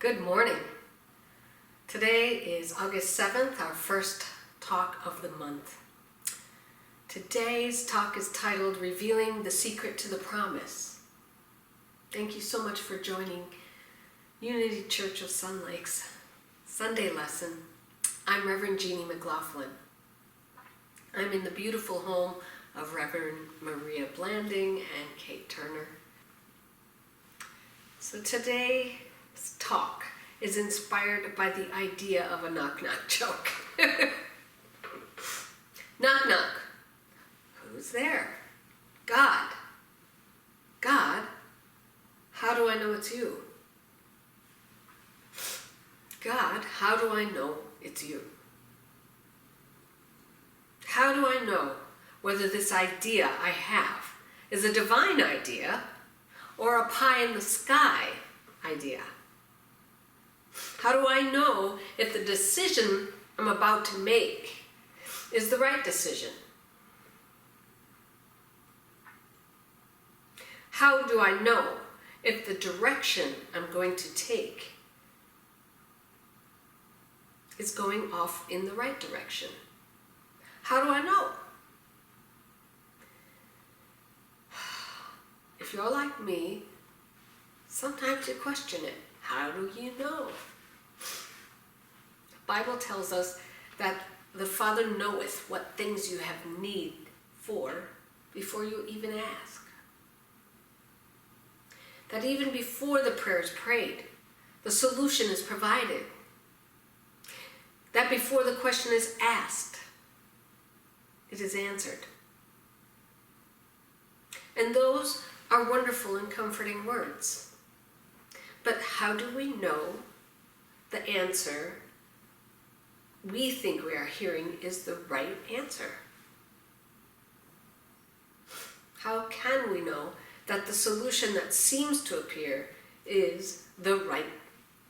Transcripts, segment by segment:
Good morning. Today is August 7th, our first talk of the month. Today's talk is titled Revealing the Secret to the Promise. Thank you so much for joining Unity Church of Sun Lake's Sunday lesson. I'm Reverend Jeanne MacLaughlin. I'm in the beautiful home of Reverend Maria Blanding and Kate Turner. So today's talk is inspired by the idea of a knock-knock joke. Knock, knock. Who's there? God. God? How do I know it's you? God, how do I know it's you? How do I know whether this idea I have is a divine idea or a pie-in-the-sky idea? How do I know if the decision I'm about to make is the right decision? How do I know if the direction I'm going to take is going off in the right direction? How do I know? If you're like me, sometimes you question it. How do you know? The Bible tells us that the Father knoweth what things you have need for before you even ask. That even before the prayer is prayed, the solution is provided. That before the question is asked, it is answered. And those are wonderful and comforting words. But how do we know the answer we think we are hearing is the right answer? How can we know that the solution that seems to appear is the right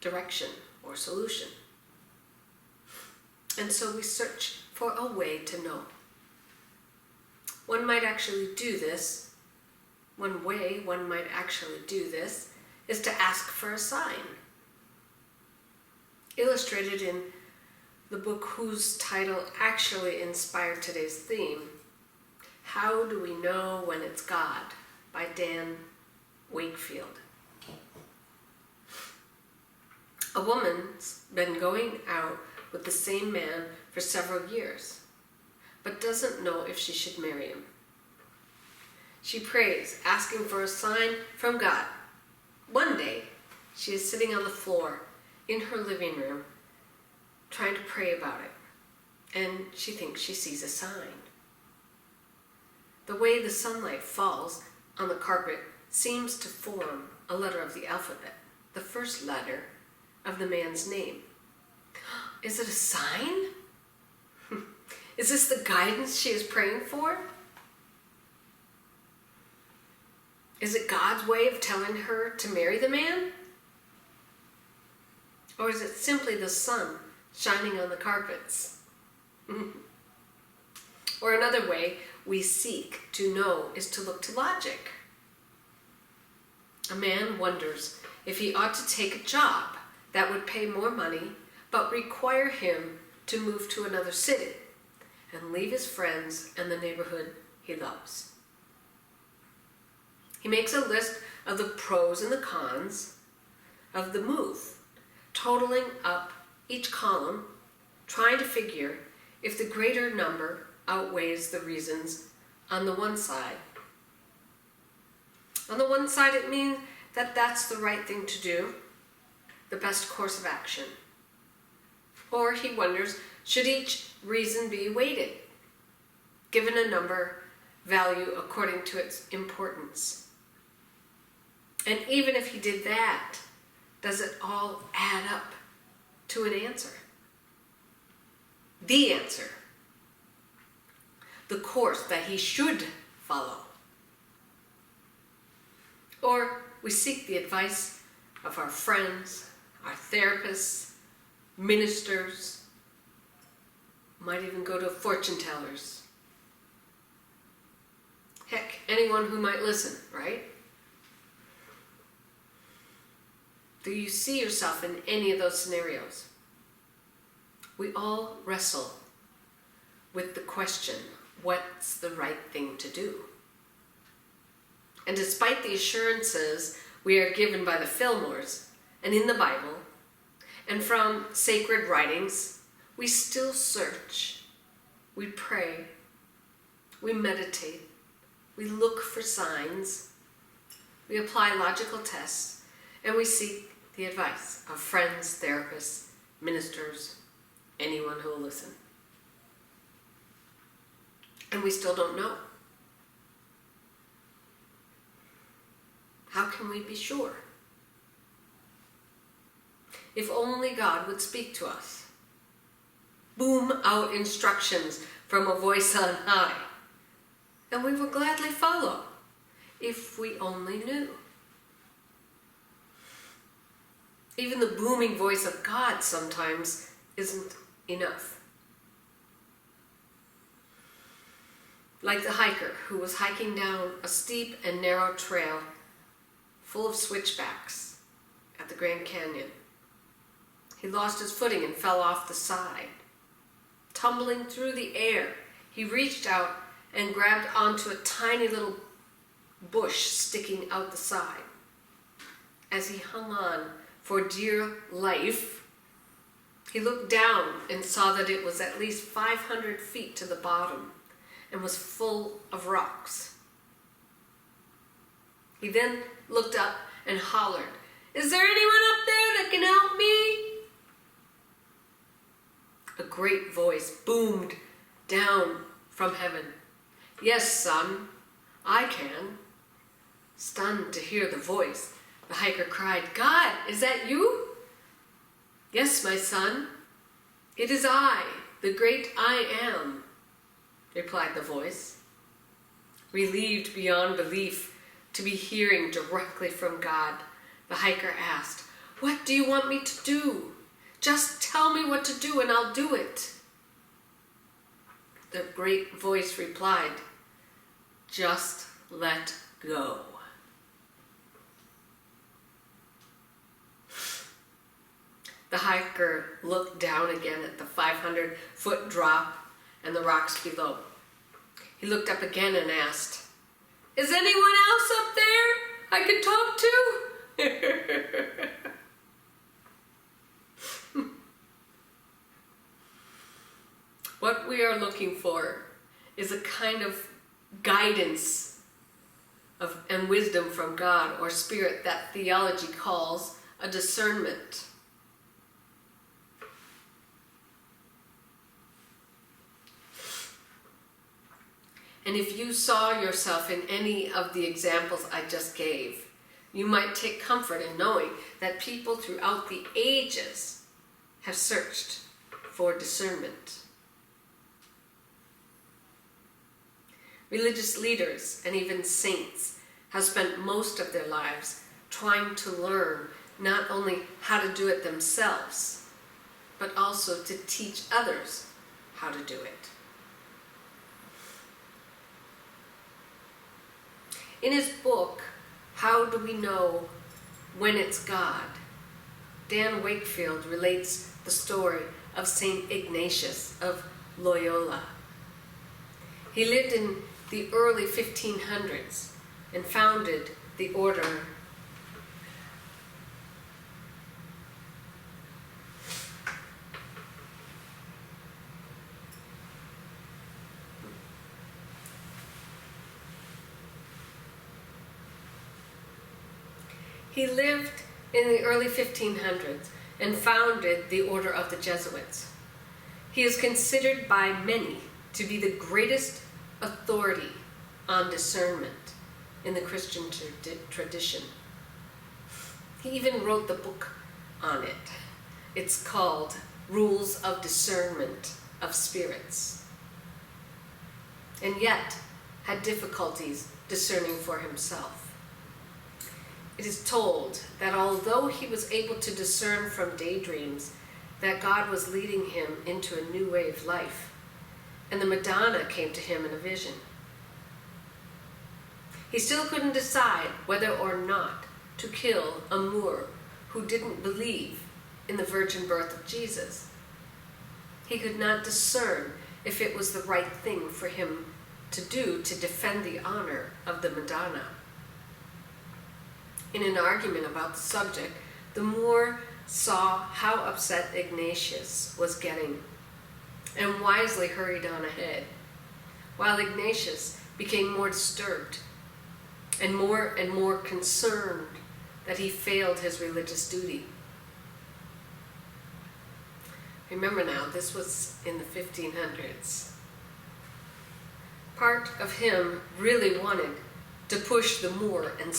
direction or solution? And so we search for a way to know. One might actually do this. One way one might actually do this is to ask for a sign. Illustrated in the book whose title actually inspired today's theme, How Do We Know When It's God? By Dan Wakefield. A woman's been going out with the same man for several years, but doesn't know if she should marry him. She prays, asking for a sign from God. One day, she is sitting on the floor in her living room, trying to pray about it, and she thinks she sees a sign. The way the sunlight falls on the carpet seems to form a letter of the alphabet, the first letter of the man's name. Is it a sign? Is this the guidance she is praying for? Is it God's way of telling her to marry the man? Or is it simply the sun shining on the carpets? Or another way we seek to know is to look to logic. A man wonders if he ought to take a job that would pay more money but require him to move to another city and leave his friends and the neighborhood he loves. He makes a list of the pros and the cons of the move, totaling up each column, trying to figure if the greater number outweighs the reasons on the one side. On the one side, it means that that's the right thing to do, the best course of action. Or he wonders, should each reason be weighted, given a number value according to its importance? And even if he did that, does it all add up to an answer? The answer. The course that he should follow. Or we seek the advice of our friends, our therapists, ministers, might even go to fortune tellers. Heck, anyone who might listen, right? Do you see yourself in any of those scenarios? We all wrestle with the question, what's the right thing to do? And despite the assurances we are given by the Fillmores and in the Bible and from sacred writings, we still search, we pray, we meditate, we look for signs, we apply logical tests, and we seek the advice of friends, therapists, ministers, anyone who will listen. And we still don't know. How can we be sure? If only God would speak to us. Boom out instructions from a voice on high. And we would gladly follow, if we only knew. Even the booming voice of God sometimes isn't enough. Like the hiker who was hiking down a steep and narrow trail full of switchbacks at the Grand Canyon. He lost his footing and fell off the side. Tumbling through the air, he reached out and grabbed onto a tiny little bush sticking out the side. As he hung on for dear life, he looked down and saw that it was at least 500 feet to the bottom and was full of rocks. He then looked up and hollered, "Is there anyone up there that can help me?" A great voice boomed down from heaven. "Yes, son, I can." Stunned to hear the voice, the hiker cried, "God, is that you?" "Yes, my son, it is I, the great I am," replied the voice. Relieved beyond belief to be hearing directly from God, the hiker asked, "What do you want me to do? Just tell me what to do and I'll do it." The great voice replied, "Just let go." The hiker looked down again at the 500-foot drop and the rocks below. He looked up again and asked, "Is anyone else up there I could talk to?" What we are looking for is a kind of guidance and wisdom from God or Spirit that theology calls a discernment. And if you saw yourself in any of the examples I just gave, you might take comfort in knowing that people throughout the ages have searched for discernment. Religious leaders and even saints have spent most of their lives trying to learn not only how to do it themselves, but also to teach others how to do it. In his book, How Do We Know When It's God?, Dan Wakefield relates the story of St. Ignatius of Loyola. He lived in the early 1500s and founded the order He lived in the early 1500s and founded the Order of the Jesuits. He is considered by many to be the greatest authority on discernment in the Christian tradition. He even wrote the book on it. It's called Rules of Discernment of Spirits, and yet had difficulties discerning for himself. It is told that although he was able to discern from daydreams that God was leading him into a new way of life, and the Madonna came to him in a vision, he still couldn't decide whether or not to kill a Moor who didn't believe in the virgin birth of Jesus. He could not discern if it was the right thing for him to do to defend the honor of the Madonna. In an argument about the subject, the Moor saw how upset Ignatius was getting and wisely hurried on ahead, while Ignatius became more disturbed and more concerned that he failed his religious duty. Remember now, this was in the 1500s. Part of him really wanted to push the Moor and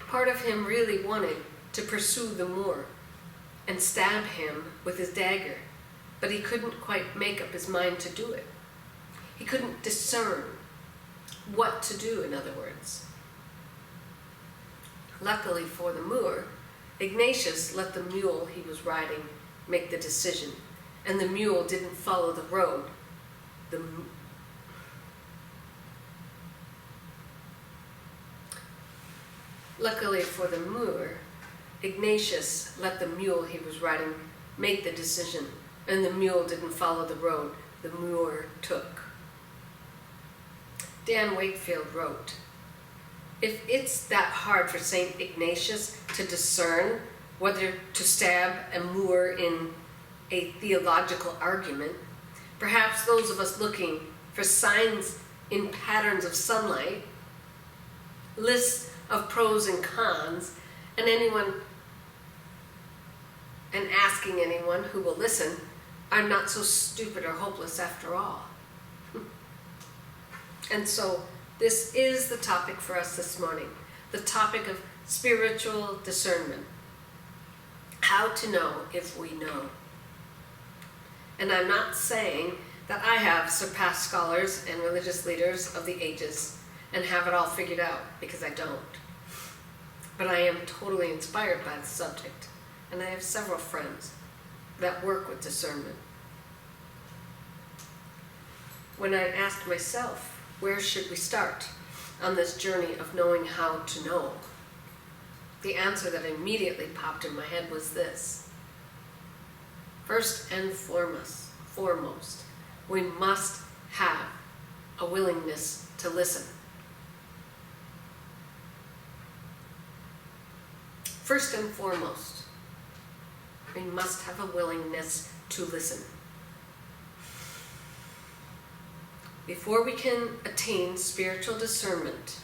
part of him really wanted to pursue the Moor and stab him with his dagger, but he couldn't quite make up his mind to do it. He couldn't discern what to do, in other words. Luckily for the Moor, Ignatius let the mule he was riding make the decision, and the mule didn't follow the road. Luckily for the Moor, Ignatius let the mule he was riding make the decision, and the mule didn't follow the road the Moor took. Dan Wakefield wrote, "If it's that hard for St. Ignatius to discern whether to stab a Moor in a theological argument, perhaps those of us looking for signs in patterns of sunlight, lists of pros and cons, and asking anyone who will listen, are not so stupid or hopeless after all." And so this is the topic for us this morning, the topic of spiritual discernment. How to know if we know. And I'm not saying that I have surpassed scholars and religious leaders of the ages and have it all figured out, because I don't. But I am totally inspired by the subject, and I have several friends that work with discernment. When I asked myself, where should we start on this journey of knowing how to know, the answer that immediately popped in my head was this: first and foremost, we must have a willingness to listen. First and foremost, we must have a willingness to listen. Before we can attain spiritual discernment,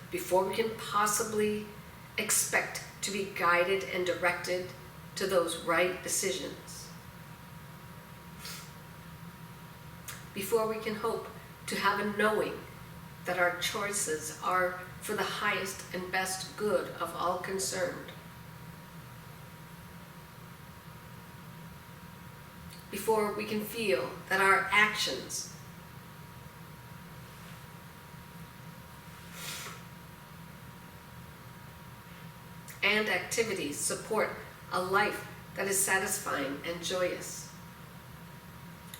before we can possibly expect to be guided and directed to those right decisions, before we can hope to have a knowing that our choices are for the highest and best good of all concerned, before we can feel that our actions and activities support a life that is satisfying and joyous,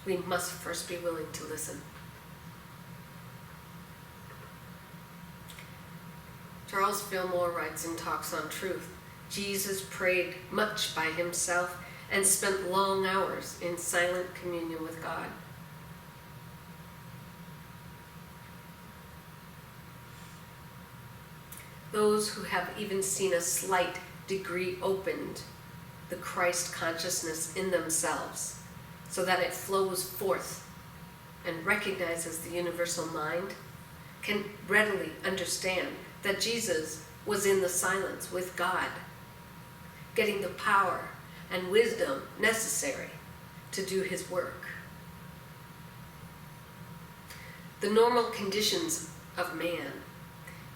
we must first be willing to listen. Charles Fillmore writes in Talks on Truth, Jesus prayed much by himself and spent long hours in silent communion with God. Those who have even seen a slight degree opened the Christ consciousness in themselves so that it flows forth and recognizes the universal mind can readily understand that Jesus was in the silence with God, getting the power and wisdom necessary to do his work. The normal conditions of man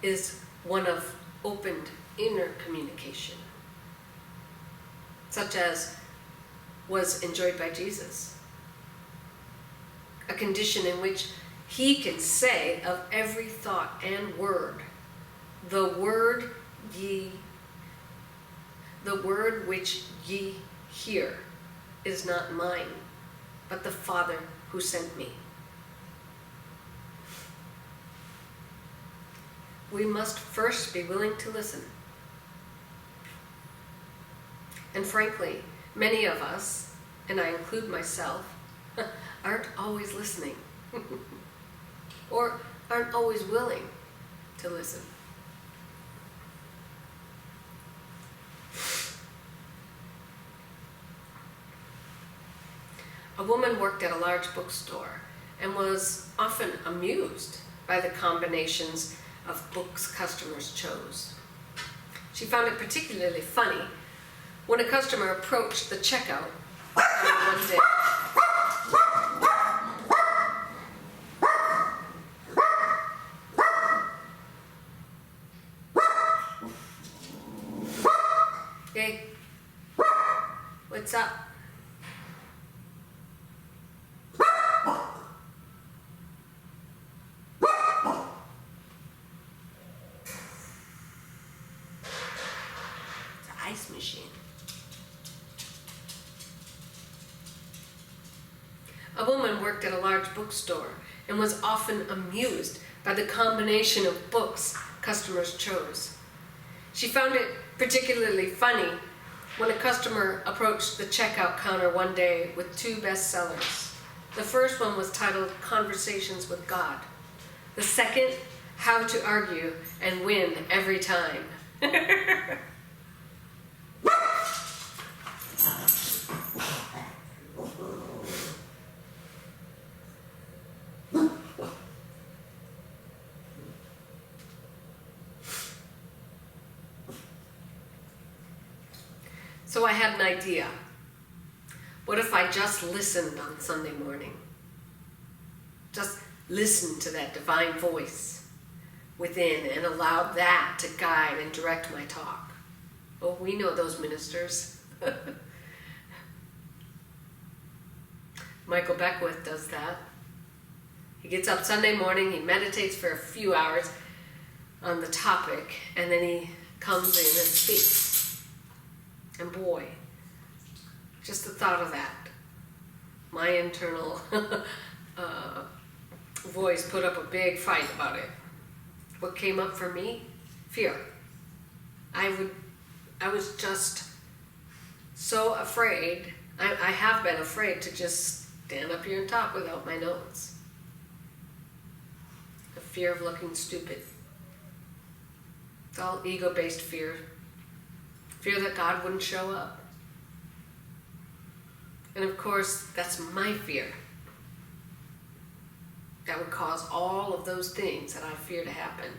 is one of opened inner communication, such as was enjoyed by Jesus. A condition in which he can say of every thought and word, the word which ye hear is not mine, but the Father who sent me. we must first be willing to listen. And frankly, many of us, and I include myself, aren't always listening or aren't always willing to listen. A woman worked at a large bookstore and was often amused by the combinations of books customers chose. She found it particularly funny when a customer approached the checkout one day. Hey, what's up? Ice machine. A woman worked at a large bookstore and was often amused by the combination of books customers chose. She found it particularly funny when a customer approached the checkout counter one day with two bestsellers. The first one was titled Conversations with God. The second, How to Argue and Win Every Time. So I had an idea. What if I just listened on Sunday morning? Just listened to that divine voice within and allowed that to guide and direct my talk. Oh, we know those ministers. Michael Beckwith does that. He gets up Sunday morning, he meditates for a few hours on the topic, and then he comes in and speaks. And boy, just the thought of that, my internal voice put up a big fight about it. What came up for me? Fear. I was just so afraid. I have been afraid to just stand up here and talk without my notes. The fear of looking stupid. It's all ego-based fear. Fear that God wouldn't show up. And of course, that's my fear. That would cause all of those things that I fear to happen.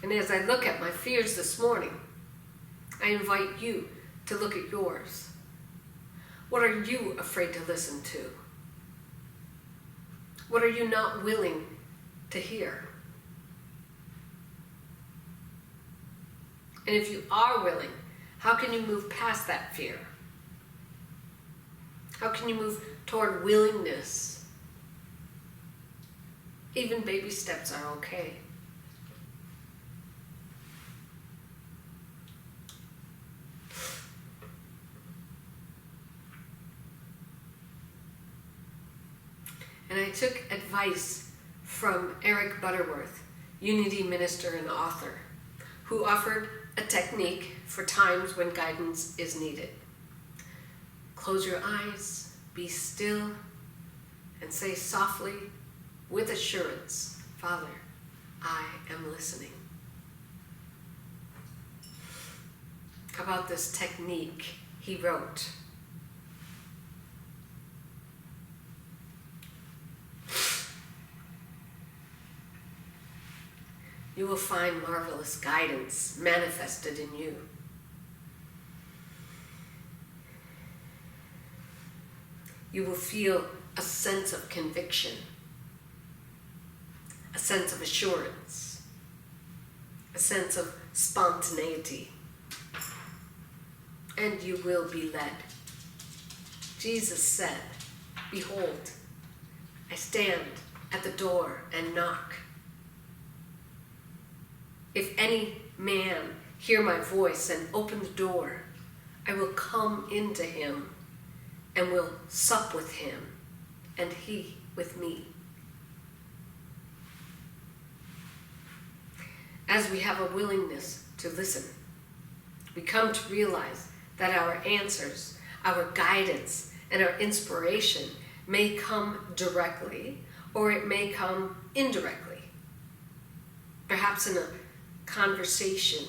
And as I look at my fears this morning, I invite you to look at yours. What are you afraid to listen to? What are you not willing to hear? And if you are willing, how can you move past that fear? How can you move toward willingness? Even baby steps are okay. And I took advice from Eric Butterworth, Unity minister and author, who offered a technique for times when guidance is needed. Close your eyes, be still, and say softly, with assurance, Father, I am listening. How about this technique he wrote? You will find marvelous guidance manifested in you. You will feel a sense of conviction, a sense of assurance, a sense of spontaneity, and you will be led. Jesus said, "Behold, I stand at the door and knock. If any man hear my voice and open the door, I will come into him and will sup with him, and he with me." as we have a willingness to listen, we come to realize that our answers, our guidance, and our inspiration may come directly or it may come indirectly. Perhaps in a conversation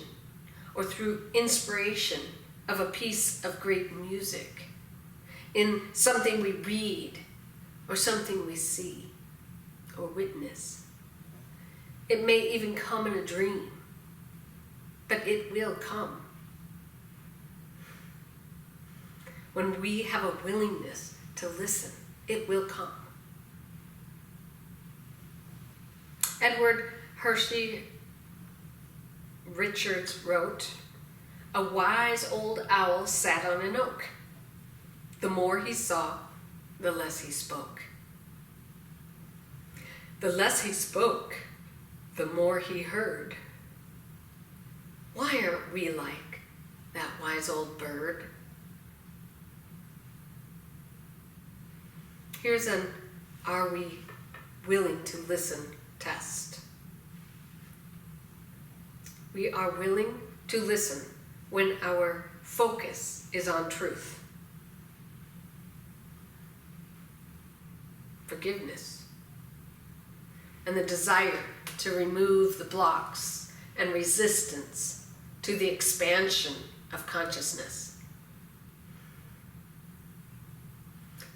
or through inspiration of a piece of great music, in something we read or something we see or witness. It may even come in a dream, but it will come. When we have a willingness to listen, it will come. Edward Hershey Richards wrote, "A wise old owl sat on an oak. The more he saw, the less he spoke. The less he spoke, the more he heard. Why aren't we like that wise old bird?" Here's an "Are we willing to listen?" test. We are willing to listen when our focus is on truth, forgiveness, and the desire to remove the blocks and resistance to the expansion of consciousness.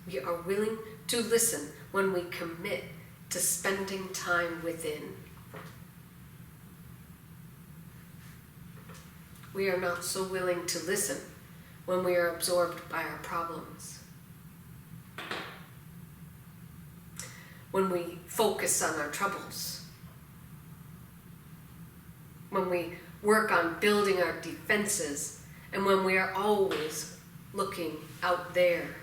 We are willing to listen when we commit to spending time within. We are not so willing to listen when we are absorbed by our problems, when we focus on our troubles, when we work on building our defenses, and when we are always looking out there.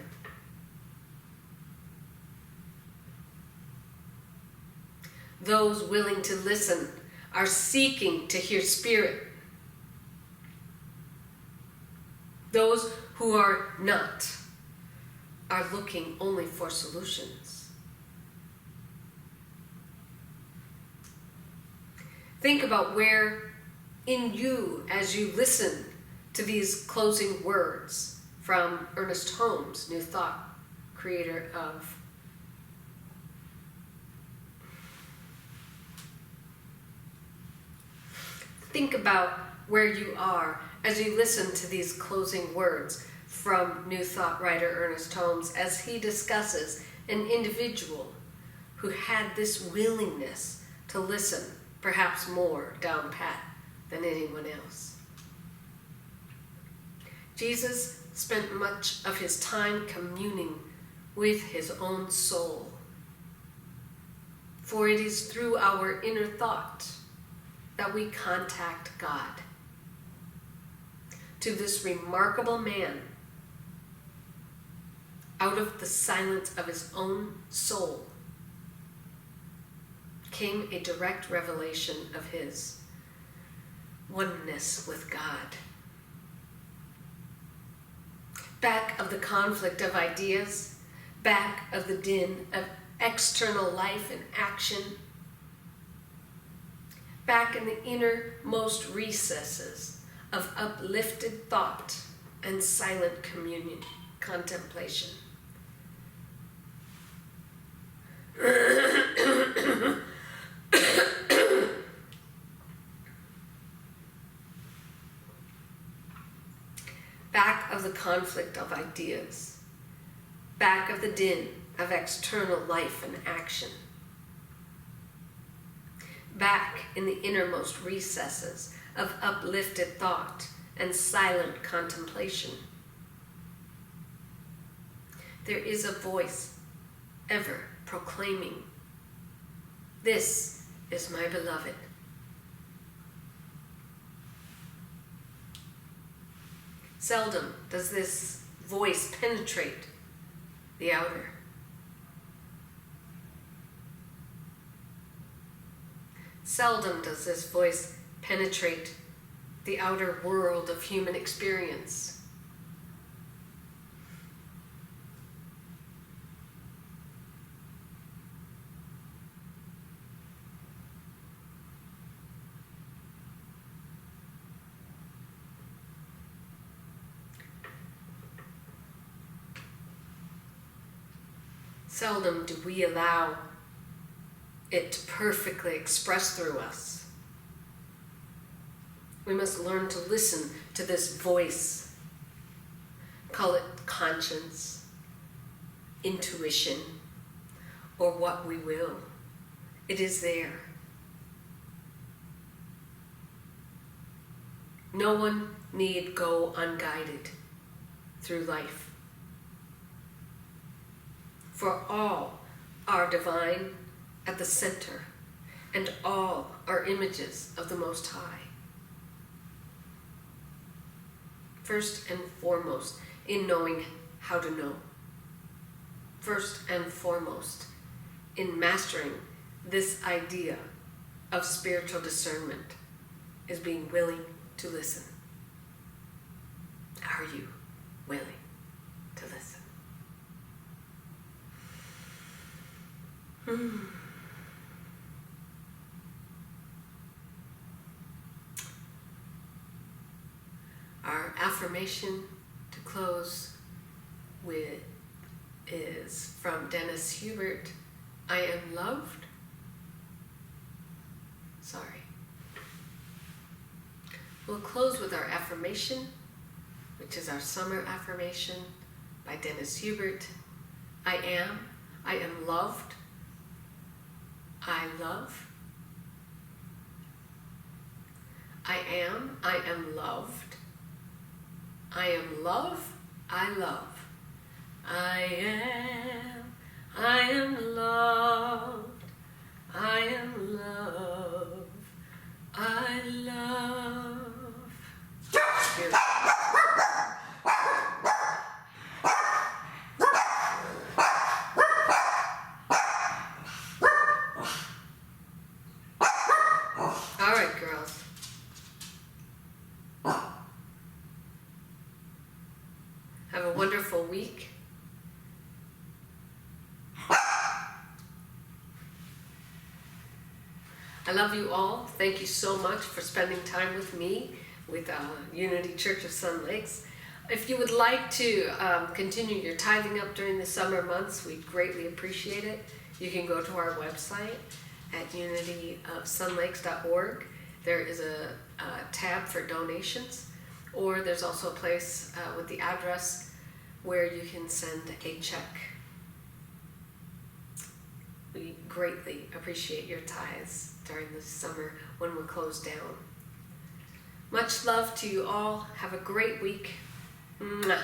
Those willing to listen are seeking to hear spirit. Those who are not are looking only for solutions. Think about where in you, as you listen to these closing words from Ernest Holmes, New Thought, creator of Think about where you are as you listen to these closing words from New Thought writer Ernest Holmes, as he discusses an individual who had this willingness to listen, perhaps more down pat than anyone else. Jesus spent much of his time communing with his own soul, for it is through our inner thought that we contact God. To this remarkable man, out of the silence of his own soul, came a direct revelation of his oneness with God. Back of the conflict of ideas, back of the din of external life and action, back in the innermost recesses of uplifted thought and silent communion, contemplation. Back of the conflict of ideas, back of the din of external life and action, back in the innermost recesses of uplifted thought and silent contemplation. There is a voice ever proclaiming, "This is my beloved." Seldom does this voice penetrate the outer. Seldom does this voice penetrate the outer world of human experience. Seldom do we allow it to perfectly express through us. We must learn to listen to this voice. Call it conscience, intuition, or what we will. It is there. No one need go unguided through life. For all are divine at the center, and all are images of the Most High. First and foremost, in knowing how to know. First and foremost, in mastering this idea of spiritual discernment, is being willing to listen. Are you willing to listen? Our affirmation to close with is from Dennis Hubert. I am loved. Sorry. We'll close with our affirmation, which is our summer affirmation by Dennis Hubert. I am loved. I love. I am loved. I am love. I love. I am loved. I am love. I love. Beautiful. All right, girls. Have a wonderful week. I love you all. Thank you so much for spending time with me with Unity Church of Sun Lakes. If you would like to continue your tithing up during the summer months, we'd greatly appreciate it. You can go to our website at unityofsunlakes.org. There is a tab for donations, or there's also a place with the address where you can send a check. We greatly appreciate your tithes during the summer when we're closed down. Much love to you all. Have a great week. Mwah.